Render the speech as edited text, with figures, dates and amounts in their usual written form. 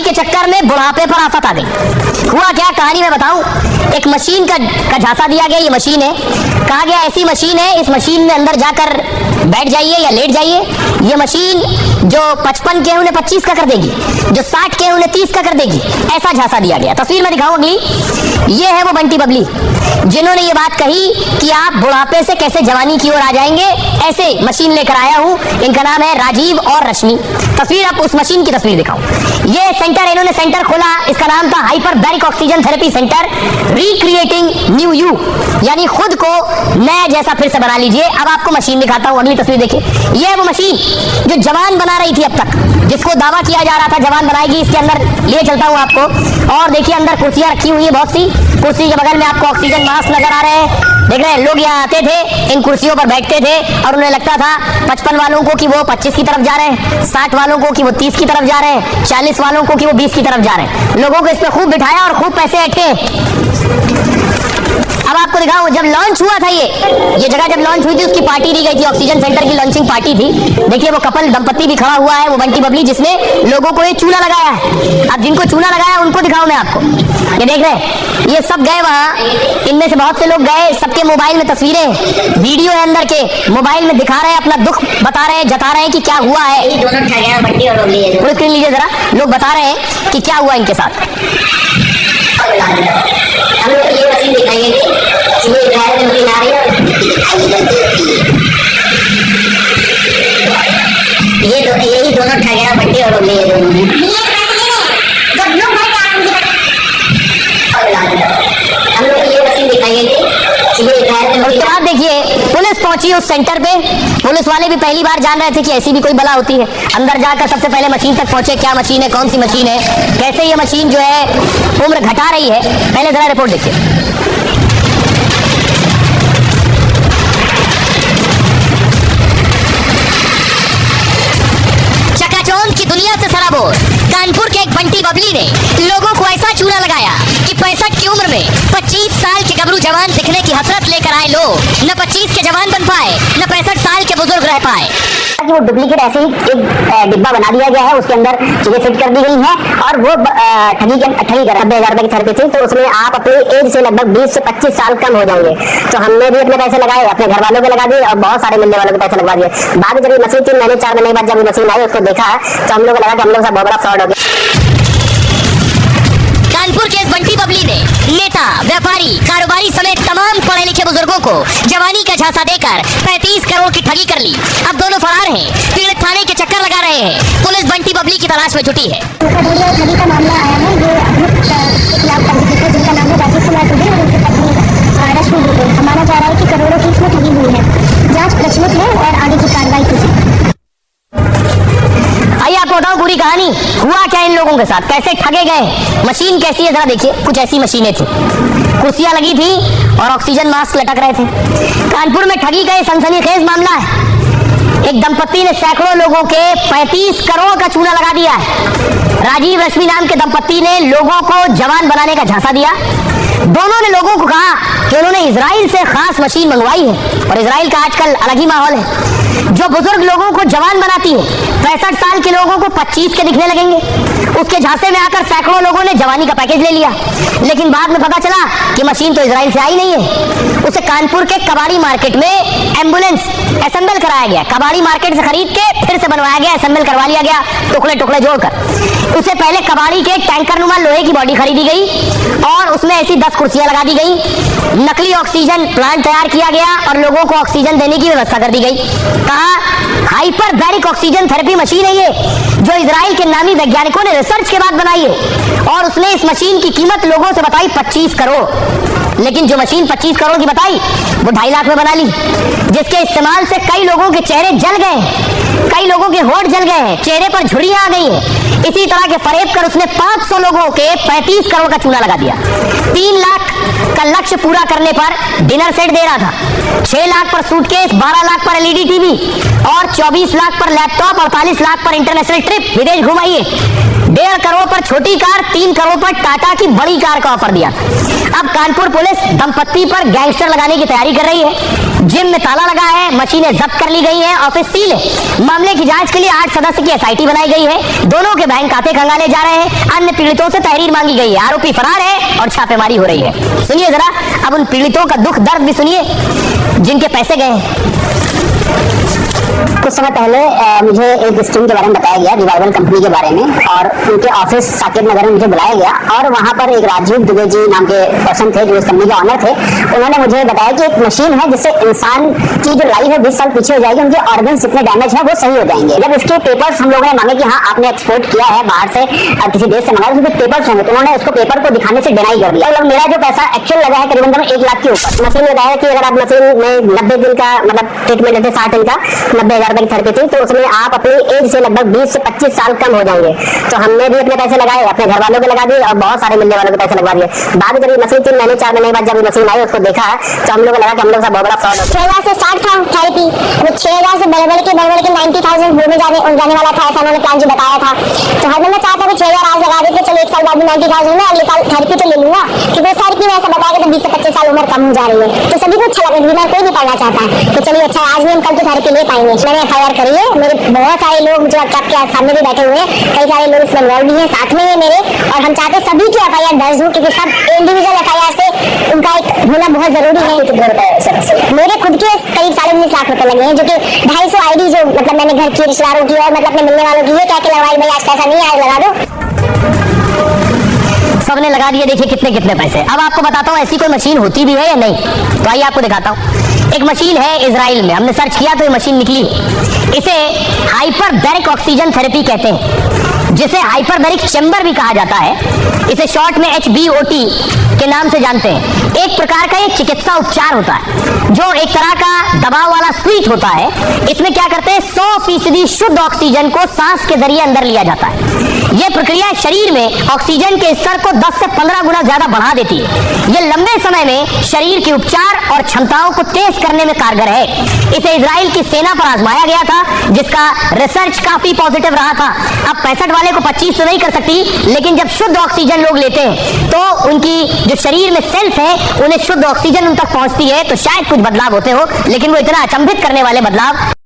के चक्कर में बुढ़ापे पर आफत आ गई। हुआ क्या, कहानी में बताऊं। एक मशीन का झांसा दिया गया, ये मशीन है, कहा गया ऐसी मशीन है, इस मशीन में अंदर जाकर बैठ जाइए या लेट जाइए, ये मशीन जो 55 के हैं उन्हें 25 का कर देगी, जो 60 के हैं उन्हें 30 का कर देगी। ऐसा झांसा दिया गया। तस्वीर में दिखाऊं अगली, ये है वो बंटी बबली जिन्होंने ये बात कही कि आप बुढ़ापे से कैसे जवानी की ओर आ जाएंगे, ऐसे मशीन लेकर आया हूं। इनका नाम है राजीव और रश्मि। तस्वीर, आप उस मशीन की तस्वीर दिखाऊं। ये सेंटर, इन्होंने सेंटर खोला, इसका नाम था hyperbaric oxygen therapy centre recreating new you, यानी खुद को नया जैसा फिर से बना लीजिए। अब आपको मशीन दिखाता हूं, अगली तस्वीर देखिए। ये है वो मशीन जो जवान बना रही थी अब तक, जिसको दावा किया जा रहा था जवान बनाएगी। इसके अंदर ले चलता हूं आपको, और देखिए अंदर कुर्सियां रखी हुई है बहुत सी। कुर्सी के बगल में आपको ऑक्सीजन मास्क नजर आ रहे हैं। देख रहे हैं, लोग यहाँ आते थे, इन कुर्सियों पर बैठते थे और उन्हें लगता था 55 वालों को कि वो 25 की तरफ जा रहे हैं, 60 वालों को कि वो 30 की तरफ जा रहे हैं, 40 वालों को कि वो 20 की तरफ जा रहे हैं। लोगों को इस पे खूब बिठाया और खूब पैसे अटके। अब आपको दिखाऊं, जब लॉन्च हुआ था ये जगह जब लॉन्च हुई थी, उसकी पार्टी दी गई थी, ऑक्सीजन सेंटर की लॉन्चिंग पार्टी थी। देखिए वो कपल दंपत्ति भी खड़ा हुआ है, वो बंटी बबली, जिसने लोगों को ये चूना लगाया है। अब जिनको चूना लगाया उनको दिखाऊं मैं आपको। ये देख रहे हैं, ये सब गए वहां, इनमें से बहुत से लोग गए, सबके मोबाइल में तस्वीरें वीडियो है अंदर के, मोबाइल में दिखा रहे हैं, अपना दुख बता रहे हैं, जता रहे हैं कि क्या हुआ है। फुल स्क्रीन लीजिए जरा, लोग बता रहे हैं कि क्या हुआ इनके साथ। हम लोग ये मशीन दिखाएंगे, ये ड्राइवर मशीन आ रही है, यही दोनों ठगेरा बंटी और बबली, ये दोनों हम लोग ये मशीन दिखाएंगे। उसके बाद देखिए पुलिस पहुंची उस सेंटर पे। पुलिस वाले भी पहली बार जान रहे थे कि ऐसी भी कोई बला होती है। अंदर जाकर सबसे पहले मशीन तक पहुंचे, क्या मशीन है, कौन सी मशीन है, कैसे ये मशीन जो है उम्र घटा रही है। पहले जरा रिपोर्ट देखिए। चकाचौंध की दुनिया से सराबोर कानपुर के एक बंटी बबली ने लोगों को ऐसा चूना लगाया कि 65 की उम्र में 25 साल के गबरू जवान दिखने की हसरत लेकर आए लोग न 25 के जवान बन पाए, न 65 साल के बुजुर्ग रह पाए। वो डुप्लीकेट ऐसे ही एक डिब्बा बना दिया गया है, उसके अंदर चीजें फिट कर दी गई हैं और वो ठगी कर 90,000 रुपए की थेरेपी थी। तो उसमें आप अपनी एज से लगभग 20 से 25 साल कम हो जाएंगे। तो हमने भी अपने पैसे लगाए, अपने घर वालों के लगा दिए और बहुत सारे मिलने वालों के पैसे लगवा दिए। बाद में जब ये मशीन 3 महीने 4 महीने बाद जब ये मशीन आई, उसको देखा तो हम लोग को लगा कि हम लोग बहुत बड़ा फ्रॉड हो गया। कानपुर के इस बंटी बबली ने नेता, व्यापारी, कारोबारी समेत तमाम पढ़े लिखे बुजुर्गों को जवानी का झांसा देकर 35 करोड़ की ठगी कर ली। अब दोनों फरार हैं, पीड़ित थाने के चक्कर लगा रहे हैं। पुलिस बंटी बबली की तलाश में जुटी है। ठगी का मामला आया है, ये जिनका नाम है राजीव कुमार दुबे और उनकी पत्नी रश्मि दुबे। हमारा जा रहा है कि करोड़ों की इसमें ठगी हुई है। जांच प्रचलित है और आगे की कार्रवाई की जाए। आइए आपको बताऊं पूरी कहानी, हुआ क्या इन लोगों के साथ, कैसे ठगे गए। मशीन कैसी है जरा देखिए। कुछ ऐसी मशीनें थी, कुर्सियां लगी थी और ऑक्सीजन मास्क लटक रहे थे। कानपुर में ठगी का सनसनीखेज मामला है। एक दंपत्ति ने सैकड़ों लोगों के 35 करोड़ का चूना लगा दिया है। राजीव रश्मि नाम के दंपत्ति ने लोगों को जवान बनाने का झांसा दिया। दोनों ने लोगों को कहा कि उन्होंने इजराइल से खास मशीन मंगवाई है और इजराइल का आजकल अलग ही माहौल है, जो बुजुर्ग लोगों को जवान बनाती है। 65 साल के लोगों को 25 के दिखने लगेंगे। उसके झांसे में आकर सैकड़ों लोगों ने जवानी का पैकेज ले लिया, लेकिन बाद में पता चला कि मशीन तो इजराइल से आई नहीं है। उसे कानपुर के कबाड़ी मार्केट में एम्बुलेंस असेंबल कराया गया। कबाड़ी मार्केट से खरीद के फिर से बनवाया गया, असेंबल करवा लिया गया टुकड़े टुकड़े जोड़कर। उससे पहले कबाड़ी के टैंकर नुमा लोहे की बॉडी खरीदी गई और उसमें ऐसी 10 कुर्सियां लगा दी गई। नकली ऑक्सीजन प्लांट तैयार किया गया और लोगों को ऑक्सीजन देने की व्यवस्था कर दी गई। कहा हाइपरबैरिक ऑक्सीजन थेरेपी मशीन है ये, जो इजराइल के नामी वैज्ञानिकों ने रिसर्च के बाद बनाई है। और उसने इस मशीन की कीमत लोगों से बताई 25 करोड़, लेकिन जो मशीन 25 करोड़ की बताई वो 2.5 लाख में बना ली, जिसके इस्तेमाल से कई लोगों के चेहरे जल गए, कई लोगों के होठ जल गए हैं, चेहरे पर झुर्रियां आ गई हैं। इसी तरह के फरेब कर उसने 500 लोगों के 35 करोड़ का चूना लगा दिया। 3 लाख का लक्ष्य पूरा करने पर डिनर सेट दे रहा था, 6 लाख पर सूटकेस, 12 लाख पर एलईडी टीवी और 24 लाख पर लैपटॉप, 48 लाख पर इंटरनेशनल ट्रिप, विदेश घुमाइए। 1.5 करोड़ पर छोटी कार, 3 करोड़ पर टाटा की बड़ी कार का ऑफर दिया। अब कानपुर पुलिस दंपत्ति पर गैंगस्टर लगाने की तैयारी कर रही है। जिम में ताला लगा है, मशीनें जब्त कर ली गई हैं, ऑफिस सील है। मामले की जांच के लिए 8 सदस्य की एसआईटी बनाई गई है। दोनों के बैंक खाते खंगाले जा रहे हैं। अन्य पीड़ितों से तहरीर मांगी गई है। आरोपी फरार है और छापेमारी हो रही है। सुनिए जरा, अब उन पीड़ितों का दुख दर्द भी सुनिए जिनके पैसे गए हैं। कुछ समय पहले मुझे एक स्कीम के बारे में बताया गया, रिवाइवल कंपनी के बारे में, और उनके ऑफिस साकेत नगर में मुझे बुलाया गया और वहां पर एक राजीव दुबे जी नाम के पर्सन थे जो इस कंपनी के ऑनर थे। उन्होंने मुझे बताया कि एक मशीन है जिससे इंसान की जो लाइफ है 20 साल पीछे हो जाएगी, उनके ऑर्गन्स जितने डैमेज है वो सही हो जाएंगे। जब इसके पेपर्स हम लोगों ने मांगे कि हाँ आपने एक्सपोर्ट किया है बाहर से, किसी देश से मंगाया, उसके पेपर्स होंगे, तो उन्होंने उसको पेपर को दिखाने से डिनाई कर दिया। मेरा जो पैसा एक्चुअल लगा है करीबन 1 लाख के ऊपर। मशीन में बताया कि अगर आप मशीन में 90 दिन का मतलब ट्रीटमेंट लेते 60 दिन का 90,000 रुपए की थेरेपी थी, तो उसमें आप अपनी एज से लगभग 20 से 25 साल कम हो जाएंगे। तो हमने भी अपने पैसे लगाए, अपने घर वालों के लगा दिए और बहुत सारे मिलने वालों के पैसे लगवा दिए। बाद में जब ये मशीन 3 महीने 4 महीने बाद जब ये मशीन आई उसको देखा तो हम लोग को लगा कि हम लोग बहुत बड़ा फ्रॉड हो। 6,000 से स्टार्ट था थेरेपी, वो 6,000 से बढ़ के 90,000 होने जाने वाला था, ऐसा उन्होंने प्लान जो बताया था। तो हर मैं चाहता हूँ 6,000 आज लगा देते, चलो 1 साल बाद 90,000 में अगले साल थेरेपी तो ले लूंगा, क्योंकि थेरेपी में ऐसा बताया तो 20 से 25 साल उम्र कम हो जा रही है। तो सभी को अच्छा लगा, बिना कोई भी पढ़ना चाहता है तो चलिए अच्छा आज नहीं हम कल तो थेरेपी ले पाएंगे। मैंने FIR करी है, मेरे बहुत सारे लोग जो आपके सामने भी बैठे हुए हैं, कई सारे लोग इसमें इन्वॉल्व भी हैं, साथ में है मेरे, और हम चाहते सभी की FIR दर्ज हो, क्योंकि सब इंडिविजुअल FIR से उनका एक होना बहुत जरूरी है। मेरे खुद के करीब 19.5 लाख रुपए लगे हैं, जो कि 250 ID जो मतलब मैंने घर की रिश्तेदारों की और मतलब अपने मिलने वालों की है, क्या क्या लगवाई भाई आज पैसा नहीं है आज लगा दो। सबने लगा दिए, देखिए कितने कितने पैसे। अब आपको बताता हूँ ऐसी कोई मशीन होती भी है या नहीं, तो आइए आपको दिखाता हूँ। एक मशीन है इजराइल में, हमने सर्च किया तो ये मशीन निकली। इसे हाइपरबैरिक ऑक्सीजन थेरेपी कहते हैं, जिसे हाइपरबैरिक चैम्बर भी कहा जाता है। इसे शॉर्ट में HBOT के नाम से जानते हैं। एक प्रकार का ये चिकित्सा उपचार होता है जो एक तरह का दबाव वाला स्विच होता है। इसमें क्या करते हैं, 100% शुद्ध ऑक्सीजन को सांस के जरिए अंदर लिया जाता है। यह प्रक्रिया शरीर में ऑक्सीजन के स्तर को 10 से 15 गुना ज्यादा बढ़ा देती है। यह लंबे समय में शरीर के उपचार और क्षमताओं को तेज करने में कारगर है। इसे इजराइल की सेना पर आजमाया गया था, जिसका रिसर्च काफी पॉजिटिव रहा था। अब 65 वाले को 25 तो नहीं कर सकती, लेकिन जब शुद्ध ऑक्सीजन लोग लेते हैं तो उनकी जो शरीर में सेल्स है उन्हें शुद्ध ऑक्सीजन उन तक पहुंचती है, तो शायद कुछ बदलाव होते हो, लेकिन वो इतना अचंभित करने वाले बदलाव